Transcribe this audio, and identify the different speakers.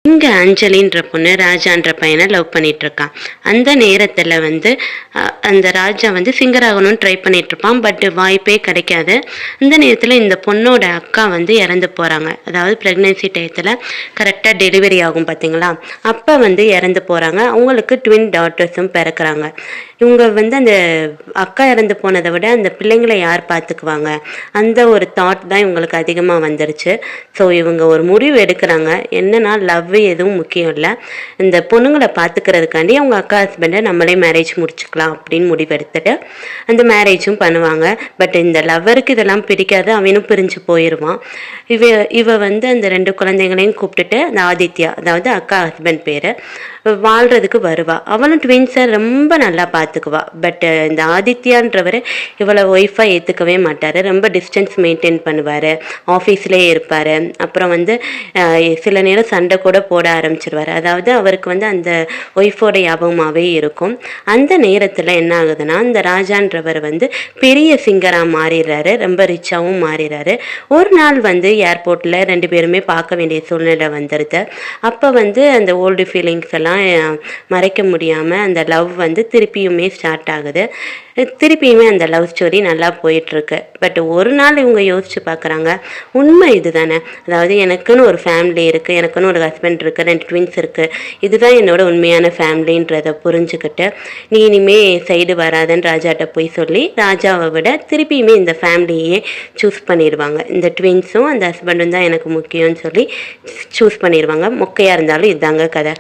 Speaker 1: இங்கே அஞ்சலின்ற பொண்ணு ராஜான்ற பையனை லவ் பண்ணிட்டு இருக்கான். அந்த நேரத்தில் வந்து அந்த ராஜா வந்து சிங்கர் ஆகணும்னு ட்ரை பண்ணிட்டு இருப்பான். பட் வாய்ப்பே கிடைக்காது. அந்த நேரத்தில் இந்த பொண்ணோட அக்கா வந்து இறந்து போகிறாங்க. அதாவது ப்ரெக்னென்சி டயத்தில் கரெக்டாக டெலிவரி ஆகும் பார்த்தீங்களா, அப்போ வந்து இறந்து போகிறாங்க. அவங்களுக்கு ட்வின் டாட்டர்ஸும் பிறக்கிறாங்க. இவங்க வந்து அந்த அக்கா இறந்து போனதை விட அந்த பிள்ளைங்களை யார் பார்த்துக்குவாங்க, அந்த ஒரு தாட் தான் இவங்களுக்கு அதிகமாக வந்துருச்சு. ஸோ இவங்க ஒரு முடிவு எடுக்கிறாங்க. என்னன்னா, லவ் எதுவும் முக்கியம் இல்லை, இந்த பொண்ணுங்களை பார்த்துக்கிறதுக்காண்டி அவங்க அக்கா ஹஸ்பண்டை நம்மளே மேரேஜ் முடிச்சுக்கலாம் அப்படின்னு முடிவெடுத்துட்டு அந்த மேரேஜும் பண்ணுவாங்க. பட் இந்த லவ்வருக்கு இதெல்லாம் பிடிக்காது. அவனும் பிரிஞ்சு போயிடுவான். இவ வந்து அந்த 2 குழந்தைங்களையும் கூப்பிட்டுட்டு அந்த ஆதித்யா, அதாவது அக்கா ஹஸ்பண்ட் பேர், வாழ்கிறதுக்கு வருவா. அவளும் ட்வின்ஸை ரொம்ப நல்லா பார்த்துக்குவா. பட் இந்த ஆதித்யான்றவர் இவளை ஒய்ஃபாக ஏற்றுக்கவே மாட்டார். ரொம்ப டிஸ்டன்ஸ் மெயின்டைன் பண்ணுவார், ஆஃபீஸ்லேயே இருப்பார். அப்புறம் வந்து சில நேரம் சண்டை கூட போட ஆரம்பிச்சிருவார். அதாவது அவருக்கு வந்து அந்த ஒய்ஃபோட ஞாபகமாகவே இருக்கும். அந்த நேரத்தில் என்ன ஆகுதுன்னா, இந்த ராஜான்றவர் வந்து பெரிய சிங்கராக மாறிடுறாரு, ரொம்ப ரிச்சாகவும் மாறிடுறாரு. ஒரு நாள் வந்து ஏர்போர்ட்டில் 2 பேருமே பார்க்க வேண்டிய சூழ்நிலை வந்துடுது. அப்போ வந்து அந்த ஓல்டு ஃபீலிங்ஸ் எல்லாம் மறைக்க முடியாமல் அந்த லவ் வந்து திருப்பியுமே ஸ்டார்ட் ஆகுது. திருப்பியுமே அந்த லவ் ஸ்டோரி நல்லா போயிட்டுருக்கு. பட் ஒரு நாள் இவங்க யோசிச்சு பார்க்குறாங்க, உண்மை இது தானே, அதாவது எனக்குன்னு ஒரு ஃபேமிலி இருக்குது, எனக்குன்னு ஒரு ஹஸ்பண்ட் இருக்குது, 2 ட்வின்ஸ் இருக்குது, இதுதான் என்னோட உண்மையான ஃபேமிலின்றதை புரிஞ்சுக்கிட்டு நீ இனிமே சைடு வராதன்னு ராஜாட்ட போய் சொல்லி ராஜாவை விட திருப்பியுமே இந்த ஃபேமிலியே சூஸ் பண்ணிடுவாங்க. இந்த ட்வின்ஸும் அந்த ஹஸ்பண்டும் தான் எனக்கு முக்கியம்னு சொல்லி சூஸ் பண்ணிடுவாங்க. மொக்கையாக இருந்தாலும் இதுதாங்க கதை.